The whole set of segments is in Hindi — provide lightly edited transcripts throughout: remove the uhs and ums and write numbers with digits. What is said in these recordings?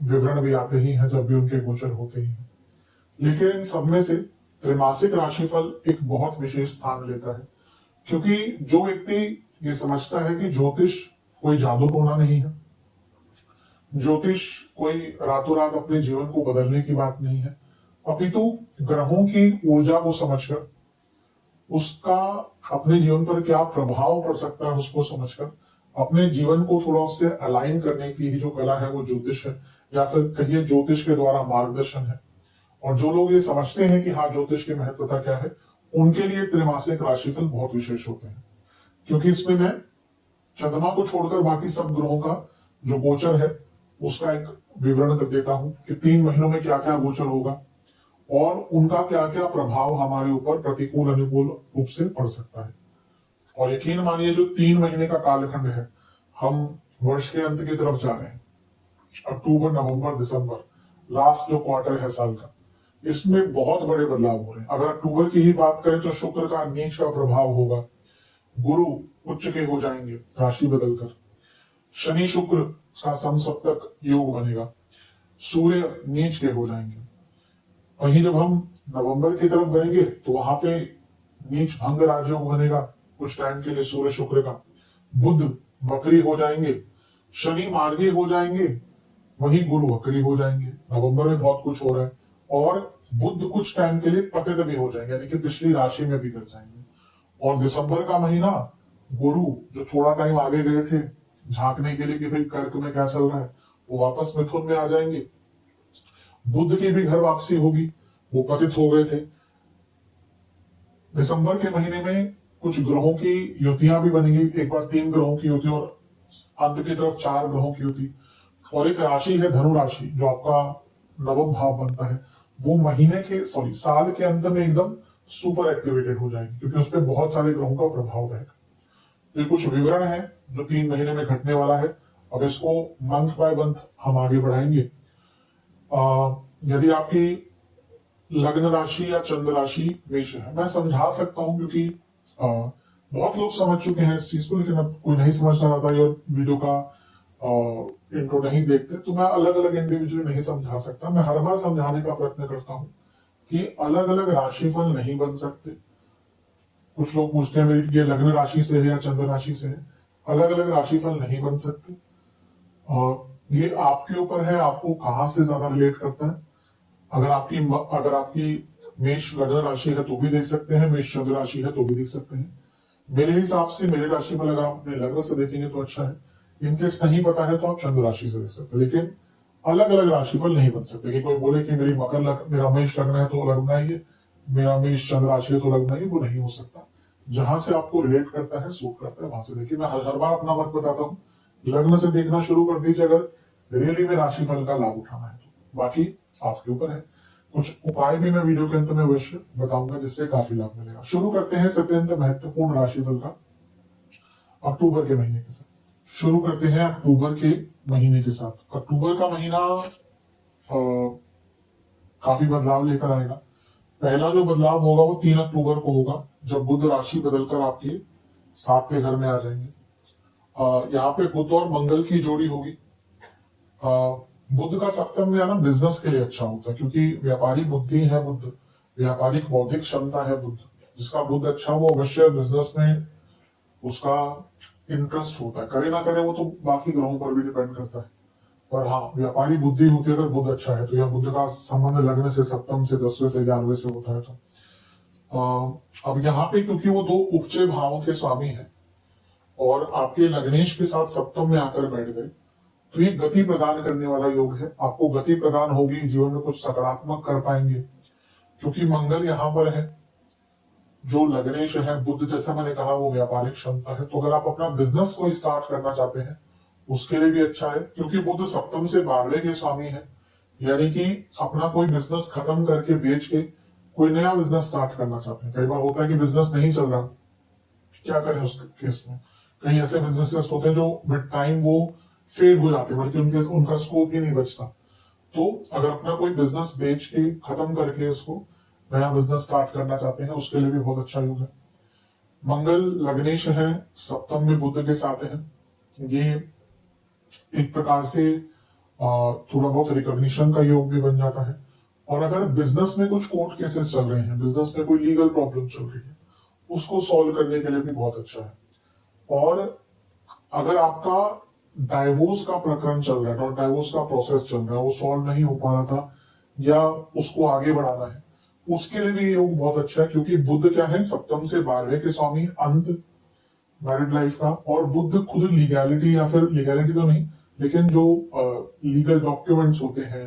विवरण भी आते ही हैं जब भी उनके गोचर होते ही हैं। लेकिन इन सब में से त्रैमासिक राशिफल एक बहुत विशेष स्थान लेता है, क्योंकि जो व्यक्ति ये समझता है कि ज्योतिष कोई जादू टोना नहीं है, ज्योतिष कोई रातों रात अपने जीवन को बदलने की बात नहीं है, अपितु ग्रहों की ऊर्जा को समझकर उसका अपने जीवन पर क्या प्रभाव पड़ सकता है उसको समझकर अपने जीवन को थोड़ा उससे अलाइन करने की जो कला है वो ज्योतिष है, या फिर कहिए ज्योतिष के द्वारा मार्गदर्शन है। और जो लोग ये समझते हैं कि हाँ ज्योतिष की महत्वता क्या है, उनके लिए त्रैमासिक राशिफल बहुत विशेष होते हैं, क्योंकि इसमें मैं चंद्रमा को छोड़कर बाकी सब ग्रहों का जो गोचर है उसका एक विवरण कर देता हूं कि 3 महीनों में क्या क्या गोचर होगा और उनका क्या क्या प्रभाव हमारे ऊपर प्रतिकूल अनुकूल रूप से पड़ सकता है। और यकीन मानिए जो 3 महीने का कालखंड है, हम वर्ष के अंत की तरफ जा रहे हैं, अक्टूबर नवंबर दिसंबर, लास्ट जो क्वार्टर है साल का, इसमें बहुत बड़े बदलाव हो रहे हैं। अगर अक्टूबर की ही बात करें तो शुक्र का नीच का प्रभाव होगा, गुरु उच्च के हो जाएंगे राशि बदलकर, शनि शुक्र का समसप्तक योग बनेगा, सूर्य नीच के हो जाएंगे। वहीं जब हम नवंबर की तरफ बढ़ेंगे तो वहां पे नीच भंग राजयोग बनेगा कुछ टाइम के लिए सूर्य शुक्र का, बुध वक्री हो जाएंगे, शनि मार्गी हो जाएंगे, वहीं गुरु वक्री हो जाएंगे। नवंबर में बहुत कुछ हो रहा है। और बुध कुछ टाइम के लिए पतित भी हो जाएंगे, यानी कि पिछली राशि में भी गिर जाएंगे। और दिसंबर का महीना गुरु जो थोड़ा टाइम आगे गए थे झांकने के लिए कि भाई कर्क में क्या चल रहा है, वो वापस मिथुन में आ जाएंगे। बुध की भी घर वापसी होगी, वो पतित हो गए थे। दिसंबर के महीने में कुछ ग्रहों की युतियां भी बनेंगी, एक बार 3 ग्रहों की युति और अंत की तरफ 4 ग्रहों की युति। और एक राशि है धनु राशि जो आपका नवम भाव बनता है, वो महीने के साल के अंत में एकदम सुपर एक्टिवेटेड हो जाएगी, क्योंकि उस पर बहुत सारे ग्रहों का प्रभाव रहेगा। तो कुछ विवरण है जो 3 महीने में घटने वाला है। अब इसको मंथ बाय मंथ हम आगे बढ़ाएंगे। यदि आपकी लग्न राशि या चंद्र राशि मेष है, मैं समझा सकता हूं क्योंकि बहुत लोग समझ चुके हैं इस चीज को, लेकिन अब कोई नहीं समझना चाहता या वीडियो का इंट्रो नहीं देखते, तो मैं अलग अलग इंडिविजुअल नहीं समझा सकता। मैं हर बार समझाने का प्रयत्न करता हूं कि अलग अलग राशिफल नहीं बन सकते। कुछ लोग पूछते हैं मेरी ये लग्न राशि से है या चंद्र राशि से है, अलग अलग राशिफल नहीं बन सकते। और ये आपके ऊपर है, आपको कहां से ज्यादा रिलेट करता है। अगर आपकी मेष लग्न राशि है तो भी देख सकते हैं, मेष चंद्र राशि है तो भी देख सकते हैं। मेरे हिसाब से मेरे राशि पर अगर आप अपने लग्न से देखेंगे तो अच्छा है, इनकेस नहीं पता है तो आप चंद्र राशि से देख सकते हैं। लेकिन अलग अलग राशिफल नहीं बन सकते कि कोई बोले कि मेरा मेष लग्न है तो लगना ही है, मेरा मेष चंद्र राशि है तो लगना ही, वो नहीं हो सकता। जहां से आपको रिलेट करता है, सूट करता है, वहां से देखिए। मैं हर बार अपना मत बताता हूँ, लग्न से देखना शुरू कर दीजिए अगर रियली में राशिफल का लाभ उठाना है तो। बाकी आपके ऊपर है। कुछ उपाय भी मैं वीडियो के अंत में अवश्य बताऊंगा जिससे काफी लाभ मिलेगा। शुरू करते हैं अत्यंत महत्वपूर्ण राशिफल का अक्टूबर के महीने के साथ। शुरू करते हैं अक्टूबर के महीने के साथ। अक्टूबर का महीना काफी बदलाव लेकर आएगा। पहला जो बदलाव होगा वो 3 अक्टूबर को होगा, जब बुध राशि बदलकर आपके 7वें घर में आ जाएंगे। यहाँ पे बुध और मंगल की जोड़ी होगी। बुध का सप्तम में आना बिजनेस के लिए अच्छा होता है, क्योंकि व्यापारी बुद्धि है बुध, व्यापारिक बौद्धिक क्षमता है बुध। जिसका बुध अच्छा वो अवश्य बिजनेस में उसका इंटरेस्ट होता है, करे ना करे वो तो बाकी ग्रहों पर भी डिपेंड करता है। पर हाँ, व्यापारी बुद्धि होती है अगर बुध अच्छा है तो। यह बुध का संबंध लग्न से सप्तम से 10वें से 11वें से होता है। तो अब यहाँ पे क्योंकि वो 2 उपचय भावों के स्वामी है और आपके लग्नेश के साथ सप्तम में आकर बैठ गए, तो ये गति प्रदान करने वाला योग है। आपको गति प्रदान होगी, जीवन में कुछ सकारात्मक कर पाएंगे, क्योंकि मंगल यहाँ पर है जो लग्नेश है। बुध जैसा मैंने कहा वो व्यापारिक क्षमता है। तो अगर आप अपना बिजनेस को स्टार्ट करना चाहते हैं उसके लिए भी अच्छा है, क्योंकि बुध सप्तम से 12वें के स्वामी है। यानी कि अपना कोई बिजनेस खत्म करके बेच के कोई नया बिजनेस स्टार्ट करना चाहते हैं। कई बार होता है कि बिजनेस नहीं चल रहा, क्या करें उस केस में। कई ऐसे बिजनेसेस होते हैं जो विद टाइम वो फेड हो जाते हैं, बल्कि उनका स्कोप ही नहीं बचता। तो अगर अपना कोई बिजनेस बेच के खत्म करके उसको नया बिजनेस स्टार्ट करना चाहते हैं उसके लिए भी बहुत अच्छा योग है। मंगल लग्नेश है, सप्तम में बुध के साथ है। ये एक प्रकार से थोड़ा बहुत रिकॉग्निशन का योग भी बन जाता है। और अगर बिजनेस में कुछ कोर्ट केसेस चल रहे हैं, बिजनेस में कोई लीगल प्रॉब्लम चल रही है, उसको सॉल्व करने के लिए भी बहुत अच्छा है। और अगर आपका डाइवोर्स का प्रकरण चल रहा है और डाइवोर्स का प्रोसेस चल रहा है, वो सॉल्व नहीं हो पा रहा था या उसको आगे बढ़ाना है, उसके लिए भी ये योग बहुत अच्छा है। क्योंकि बुध क्या है, सप्तम से 12वें के स्वामी, अंत मैरिड लाइफ का। और बुध खुद लीगैलिटी, या फिर लीगैलिटी तो नहीं, लेकिन जो लीगल डॉक्यूमेंट्स होते हैं,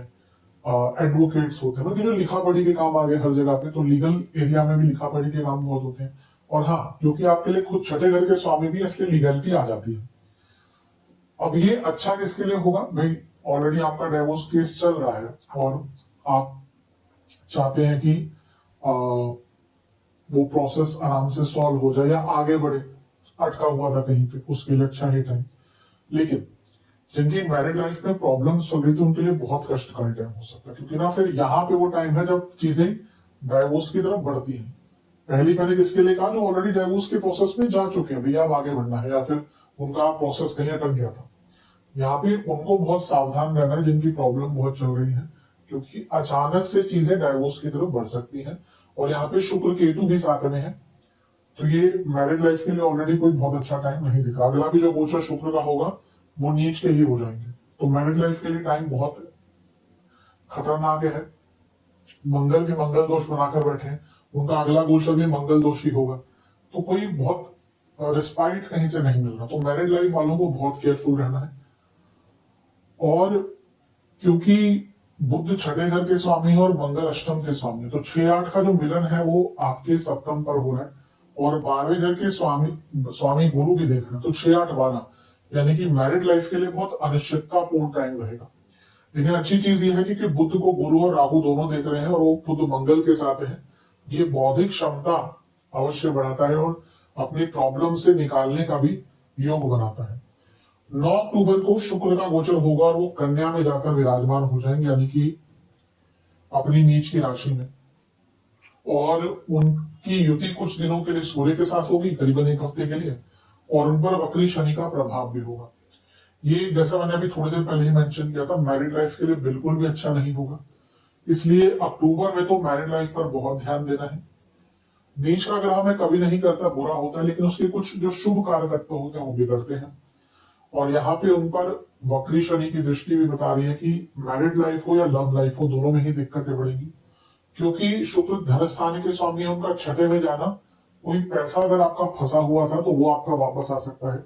एडवोकेट्स होते हैं, मतलब जो लिखा पढ़ी के काम आ गए हर जगह पे, तो लीगल एरिया में भी लिखा पढ़ी के काम बहुत होते हैं। और हाँ, क्योंकि आपके लिए खुद छठे घर के स्वामी भी, इसलिए लीगैलिटी आ जाती है। अब ये अच्छा किसके लिए होगा भाई? ऑलरेडी आपका डाइवोर्स केस चल रहा है और आप चाहते हैं कि वो प्रोसेस आराम से सॉल्व हो जाए या आगे बढ़े, अटका हुआ था कहीं पे, उसके लिए अच्छा ही टाइम। लेकिन जिनकी मैरिड लाइफ में प्रॉब्लम्स चल रही थी, उनके लिए बहुत कष्टकारी टाइम हो सकता है। क्योंकि ना फिर यहाँ पे वो टाइम है जब चीजें डाइवोर्स की तरफ बढ़ती हैं। पहली मैंने किसके लिए कहा? जो ऑलरेडी डाइवोर्स के प्रोसेस में जा चुके हैं, भैया अब आगे बढ़ना है, या फिर उनका प्रोसेस कहीं अटक गया था। यहाँ पे उनको बहुत सावधान रहना है, जिनकी प्रॉब्लम बहुत चल रही है, क्योंकि अचानक से चीजें डाइवोर्स की तरफ बढ़ सकती हैं। और यहाँ पे शुक्र केतु भी साथ में है, तो ये मैरिड लाइफ के लिए ऑलरेडी कोई बहुत अच्छा टाइम नहीं दिखा। अगला भी जो गोचर शुक्र का होगा वो नीच के ही हो जाएंगे, तो मैरिड लाइफ के लिए टाइम बहुत खतरनाक है। मंगल भी मंगल दोष बनाकर बैठे हैं, उनका अगला गोचर भी मंगल दोष ही होगा, तो कोई बहुत रिस्पाइट कहीं से नहीं मिल रहा। तो मैरिड लाइफ वालों को बहुत केयरफुल रहना है। और क्योंकि बुध छठे घर के स्वामी है और मंगल अष्टम के स्वामी है, तो 6-8 का जो मिलन है वो आपके सप्तम पर हो रहा है। और 12वें घर के स्वामी गुरु भी देख रहे हैं, तो 6-8-12, यानी कि मैरिड लाइफ के लिए बहुत अनिश्चिततापूर्ण टाइम रहेगा। लेकिन अच्छी चीज ये है कि बुध को गुरु और राहु दोनों देख रहे हैं और वो बुध मंगल के साथ है। ये बौद्धिक क्षमता अवश्य बढ़ाता है और अपनी प्रॉब्लम से निकालने का भी योग बनाता है। 9 अक्टूबर को शुक्र का गोचर होगा और वो कन्या में जाकर विराजमान हो जाएंगे, यानी कि अपनी नीच की राशि में। और उनकी युति कुछ दिनों के लिए सूर्य के साथ होगी, करीबन 1 हफ्ते के लिए, और उन पर वक्री शनि का प्रभाव भी होगा। ये जैसा मैंने अभी थोड़ी देर पहले ही मेंशन किया था, मैरिड लाइफ के लिए बिल्कुल भी अच्छा नहीं होगा। इसलिए अक्टूबर में तो मैरिड लाइफ पर बहुत ध्यान देना है। नीच का ग्रह में कभी नहीं करता बुरा होता है, लेकिन उसके कुछ जो शुभ कारकत्व होते हैं वो बिगड़ते हैं। और यहाँ पे उन पर वक्री शनि की दृष्टि भी बता रही है कि मैरिड लाइफ हो या लव लाइफ हो, दोनों में ही दिक्कतें बढ़ेंगी। क्योंकि शुक्र धन स्थान के स्वामी है, उनका छठे में जाना, कोई पैसा अगर आपका फंसा हुआ था तो वो आपका वापस आ सकता है।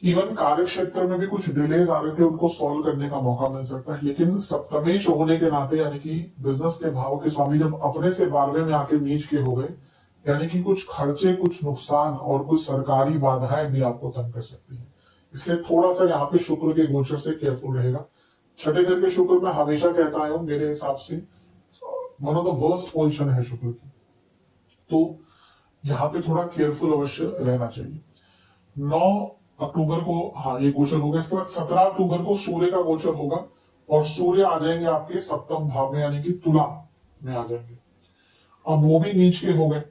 इवन कार्य क्षेत्र में भी कुछ डिलेज आ रहे थे, उनको सॉल्व करने का मौका मिल सकता है। लेकिन सप्तमेश होने के नाते, यानी कि बिजनेस के भाव के स्वामी जब अपने से 12वें में आके नीच के हो गए, यानी कि कुछ खर्चे, कुछ नुकसान और कुछ सरकारी बाधाएं भी आपको तंग कर सकती है। इसलिए थोड़ा सा यहाँ पे शुक्र के गोचर से केयरफुल रहेगा। छठे घर के शुक्र में हमेशा कहता हूं, मेरे हिसाब से one of the worst position है शुक्र की, तो यहाँ पे थोड़ा केयरफुल अवश्य रहना चाहिए। 9 अक्टूबर को हाँ ये गोचर होगा। इसके बाद 17 अक्टूबर को सूर्य का गोचर होगा और सूर्य आ जाएंगे आपके सप्तम भाव में, यानी कि तुला में आ जाएंगे। अब वो भी नीच के हो गए,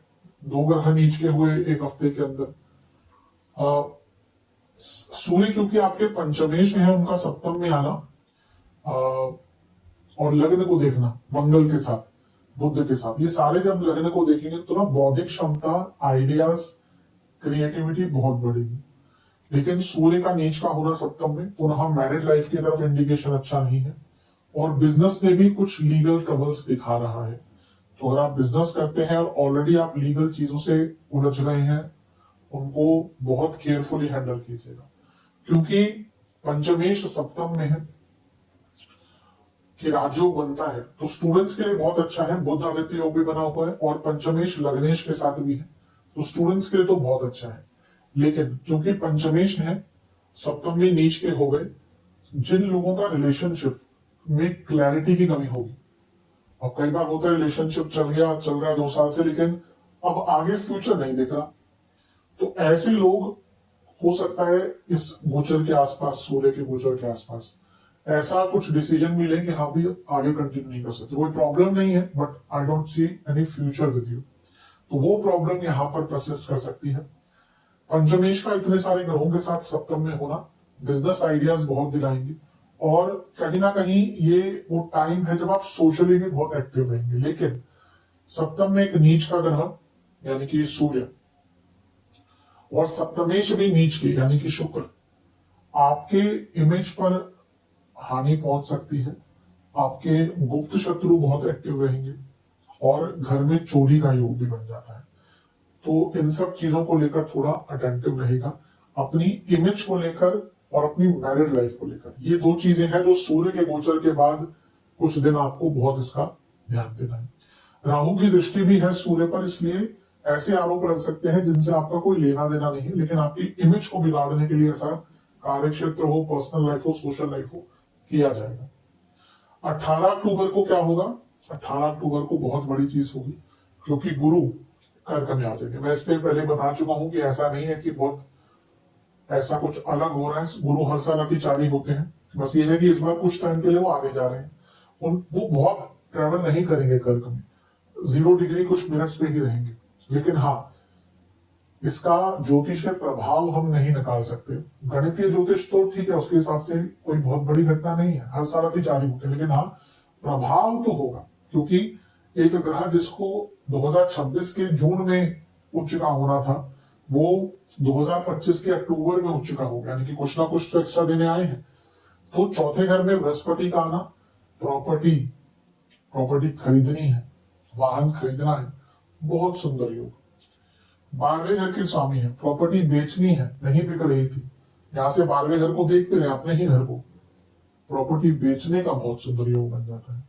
2 ग्रह नीच के हुए 1 हफ्ते के अंदर। सूर्य क्योंकि आपके पंचमेश में है, उनका सप्तम में आना और लग्न को देखना मंगल के साथ, बुध के साथ, ये सारे जब लग्न को देखेंगे तो ना बौद्धिक क्षमता, आइडियाज, क्रिएटिविटी बहुत बढ़ेगी। लेकिन सूर्य का नीच का होना सप्तम में पुनः मैरिड लाइफ की तरफ इंडिकेशन अच्छा नहीं है। और बिजनेस में भी कुछ लीगल ट्रबल्स दिखा रहा है। तो अगर आप बिजनेस करते हैं और ऑलरेडी आप लीगल चीजों से उलझ रहे हैं, उनको बहुत केयरफुली हैंडल कीजिएगा। क्योंकि पंचमेश सप्तम में है कि राजयोग बनता है, तो स्टूडेंट्स के लिए बहुत अच्छा है। बुध आदित्य योग भी बना हुआ है और पंचमेश लग्नेश के साथ भी है, तो स्टूडेंट्स के लिए तो बहुत अच्छा है। लेकिन क्योंकि पंचमेश है, सप्तम में नीच के हो गए, जिन लोगों का रिलेशनशिप में क्लैरिटी की कमी होगी। अब कई बार होता है रिलेशनशिप चल रहा है 2 साल से, लेकिन अब आगे फ्यूचर नहीं दिख रहा, तो ऐसे लोग हो सकता है इस गोचर के आसपास, सूर्य के गोचर के आसपास ऐसा कुछ डिसीजन मिले कि हाँ भी आगे कंटिन्यू नहीं कर सकते। कोई प्रॉब्लम नहीं है, but I don't see any future with you, तो वो प्रॉब्लम यहां पर परसिस्ट कर सकती है। पंचमेश का इतने सारे ग्रहों के साथ सप्तम में होना बिजनेस आइडियाज बहुत दिलाएंगे और कहीं ना कहीं ये वो टाइम है जब आप सोशली भी बहुत एक्टिव रहेंगे। लेकिन सप्तम में एक नीच का ग्रह यानी कि सूर्य और सप्तमेश भी नीच के यानी कि शुक्र आपके इमेज पर हानि पहुंच सकती है। आपके गुप्त शत्रु बहुत एक्टिव रहेंगे और घर में चोरी का योग भी बन जाता है। तो इन सब चीजों को लेकर थोड़ा अटेंटिव रहेगा, अपनी इमेज को लेकर और अपनी मैरिड लाइफ को लेकर। ये दो चीजें हैं जो सूर्य के गोचर के बाद कुछ दिन आपको बहुत इसका ध्यान देना है। राहु की दृष्टि भी है सूर्य पर, इसलिए ऐसे आरोप लग सकते हैं जिनसे आपका कोई लेना देना नहीं है, लेकिन आपकी इमेज को बिगाड़ने के लिए ऐसा कार्य क्षेत्र हो, पर्सनल लाइफ हो, सोशल लाइफ हो, किया जाएगा। 18 अक्टूबर को क्या होगा? 18 अक्टूबर को बहुत बड़ी चीज होगी, क्योंकि गुरु कर्क में आ जाएंगे। मैं इस पे पहले बता चुका हूं कि ऐसा नहीं है कि बहुत ऐसा कुछ अलग हो रहा है। गुरु हर साल अतिचारी होते हैं, बस ये है कि इस बार कुछ टाइम के लिए वो आगे जा रहे हैं। वो बहुत ट्रेवल नहीं करेंगे कर्क में, 0 डिग्री कुछ मिनट्स पे ही रहेंगे। लेकिन हाँ, इसका ज्योतिष के प्रभाव हम नहीं निकाल सकते। गणितीय ज्योतिष तो ठीक है, उसके हिसाब से कोई बहुत बड़ी घटना नहीं है, हर साल अतिचारी होते हैं। लेकिन हाँ, प्रभाव तो होगा, क्योंकि एक ग्रह जिसको 2026 के जून में उच्च का होना था, वो 2025 के अक्टूबर में उच्च का हो गया, यानी कि कुछ ना कुछ तो एक्स्ट्रा देने आए हैं। तो चौथे घर में बृहस्पति का आना, प्रॉपर्टी खरीदनी है, वाहन खरीदना है, बहुत सुंदर योग। 12वें घर के स्वामी है, प्रॉपर्टी बेचनी है, नहीं बिक रही थी, यहां से 12वें घर को देख भी रहे अपने ही घर को, प्रॉपर्टी बेचने का बहुत सुंदर योग बन जाता है,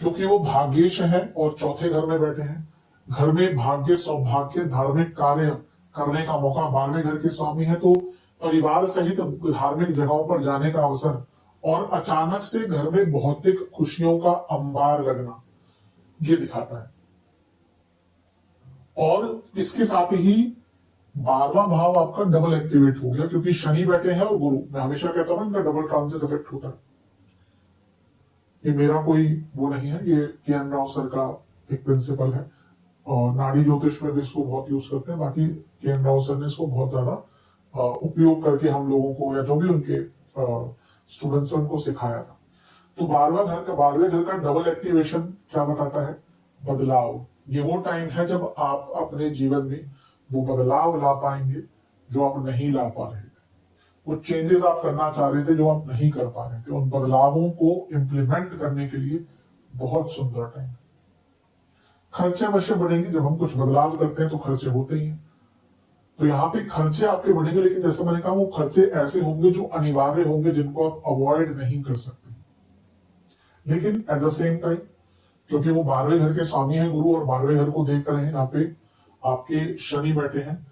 क्योंकि वो भाग्येश है और चौथे घर में बैठे हैं। घर में भाग्य, सौभाग्य, धार्मिक कार्य करने का मौका, 12वें घर के स्वामी है, तो परिवार सहित धार्मिक जगहों पर जाने का अवसर, और अचानक से घर में भौतिक खुशियों का अंबार लगना, ये दिखाता है। और इसके साथ ही 12वां भाव आपका डबल एक्टिवेट हो गया, क्योंकि शनि बैठे हैं और गुरु। मैं हमेशा कहता हूं इनका डबल ट्रांजिट इफेक्ट होता है। ये मेरा कोई वो नहीं है, ये के.एन. राव सर का एक प्रिंसिपल है और नाड़ी ज्योतिष में भी इसको बहुत यूज करते हैं। बाकी के.एन. राव सर ने इसको बहुत ज्यादा उपयोग करके हम लोगों को, या जो भी उनके स्टूडेंट्स उनको सिखाया था। तो 12वें घर का डबल एक्टिवेशन क्या बताता है? बदलाव। ये वो टाइम है जब आप अपने जीवन में वो बदलाव ला पाएंगे जो आप नहीं ला पा रहे थे, वो चेंजेस आप करना चाह रहे थे जो आप नहीं कर पा रहे थे, उन बदलावों को इंप्लीमेंट करने के लिए बहुत सुंदर टाइम है। खर्चे अवश्य बढ़ेंगे, जब हम कुछ बदलाव करते हैं तो खर्चे होते ही हैं। तो यहाँ पे खर्चे आपके बढ़ेंगे, लेकिन जैसे मैंने कहा, वो खर्चे ऐसे होंगे जो अनिवार्य होंगे, जिनको आप अवॉइड नहीं कर सकते। लेकिन एट द सेम टाइम, क्योंकि वो 12वें घर के स्वामी है गुरु, और 12वें घर को देख रहे हैं, यहाँ पे आपके शनि बैठे हैं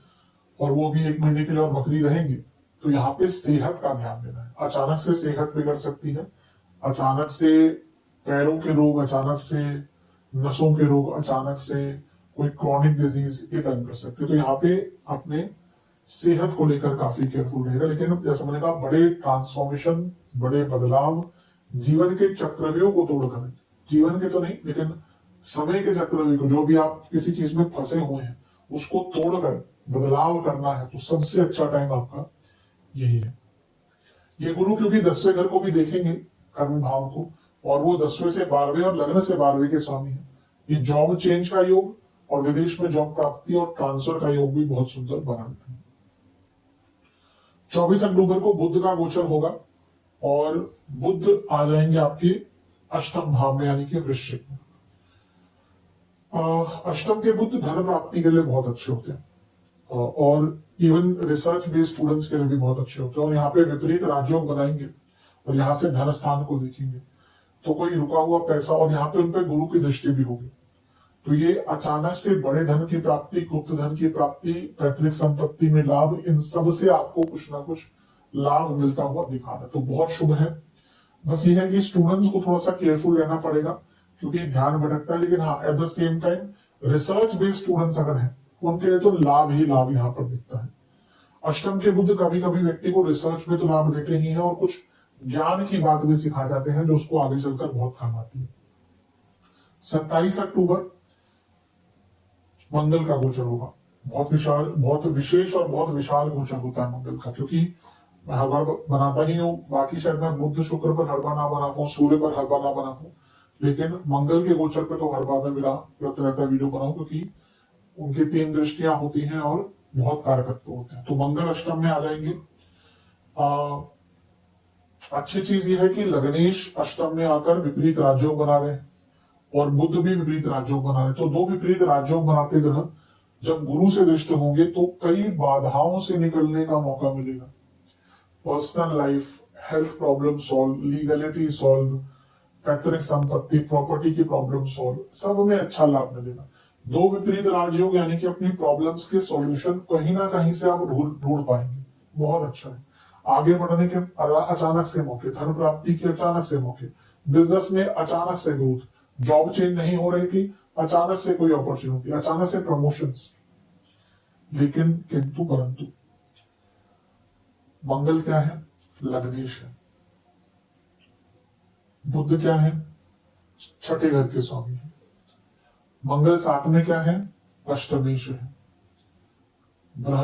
और वो भी 1 महीने के लिए और वक्री रहेंगे, तो यहाँ पे सेहत का ध्यान देना है। अचानक से सेहत बिगड़ सकती है, अचानक से पैरों के रोग, अचानक से नसों के रोग, अचानक से कोई क्रॉनिक डिजीज ये तंग कर सकते हैं। तो यहाँ पे अपने सेहत को लेकर काफी केयरफुल रहेगा। लेकिन जैसे मैंने कहा, बड़े ट्रांसफॉर्मेशन, बड़े बदलाव, जीवन के चक्रव्यूह को तोड़कर, जीवन के तो नहीं लेकिन समय के चक्रव्यूह को, जो भी आप किसी चीज में फंसे हुए हैं उसको तोड़कर बदलाव करना है, तो सबसे अच्छा टाइम आपका यही है। ये गुरु क्योंकि 10वें घर को भी देखेंगे, कर्म भाव को, और वो 10वें से 12वें और लग्न से 12वें के स्वामी है। ये जॉब चेंज का योग और विदेश में जॉब प्राप्ति और ट्रांसफर का योग भी बहुत सुंदर बना देते हैं। 24 अक्टूबर को बुध का गोचर होगा और बुध आ जाएंगे आपके अष्टम भाव में, यानी कि वृश्चिक में। अष्टम के बुध धन प्राप्ति के लिए बहुत अच्छे होते हैं और इवन रिसर्च बेस्ड स्टूडेंट्स के लिए भी बहुत अच्छे होते हैं। और यहाँ पे विपरीत राजयोग बनाएंगे और यहाँ से धन स्थान को देखेंगे, तो कोई रुका हुआ पैसा, और यहाँ पे उन पे गुरु की दृष्टि भी होगी, तो ये अचानक से बड़े धन की प्राप्ति, गुप्त धन की प्राप्ति, पैतृक संपत्ति में लाभ, इन सब से आपको कुछ ना कुछ लाभ मिलता हुआ दिखा रहा है, तो बहुत शुभ है। बस ये है कि स्टूडेंट्स को थोड़ा सा केयरफुल रहना पड़ेगा, क्योंकि ध्यान भटकता है। लेकिन हाँ, at the same time research based students अगर हैं, उनके लिए तो लाभ ही लाभ यहाँ पर दिखता है। अष्टम के बुध कभी कभी व्यक्ति को रिसर्च में तो लाभ देते ही हैं, और कुछ ज्ञान की बात भी सिखा जाते हैं जो उसको आगे चलकर बहुत काम आती है। 27 अक्टूबर मंगल का गोचर होगा। बहुत विशाल, बहुत विशेष और बहुत विशाल गोचर होता है मंगल का, क्योंकि मैं हर बार बनाता ही हूँ, बाकी शायद मैं बुध शुक्र पर हर बार ना बना पाऊँ, सूर्य पर हर बार ना बना पाऊँ, लेकिन मंगल के गोचर पे तो हर बार में मेरा व्रत रहता है वीडियो बनाऊं, क्योंकि उनकी 3 दृष्टियां होती हैं और बहुत कारकत्व होते हैं। तो मंगल अष्टम में आ जाएंगे। आ, अच्छी चीज यह है कि लग्नेश अष्टम में आकर विपरीत राजयोग बना रहे हैं और बुध भी विपरीत राजयोग बना रहे हैं। तो दो विपरीत राजयोग बनाते ग्रह जब गुरु से दृष्ट होंगे तो कई बाधाओं से निकलने का मौका मिलेगा। Personal life, health problem solve, legality solve, पैतृक संपत्ति, प्रॉपर्टी की प्रॉब्लम सॉल्व, सब में अच्छा लाभ मिलेगा। दो विपरीत राजयोग यानी कि अपनी प्रॉब्लम्स के सॉल्यूशन कहीं ना कहीं से आप ढूंढ पाएंगे, बहुत अच्छा है। आगे बढ़ने के अचानक से मौके, धन प्राप्ति के अचानक से मौके, बिजनेस में अचानक से ग्रोथ, जॉब चेंज नहीं हो रही थी, अचानक से कोई अपॉर्चुनिटी, अचानक से प्रमोशंस। लेकिन किंतु परंतु मंगल क्या है? लग्नेश है। बुध क्या है? छठे घर के स्वामी है। मंगल साथ में क्या है? अष्टमेश है। बृहस्पति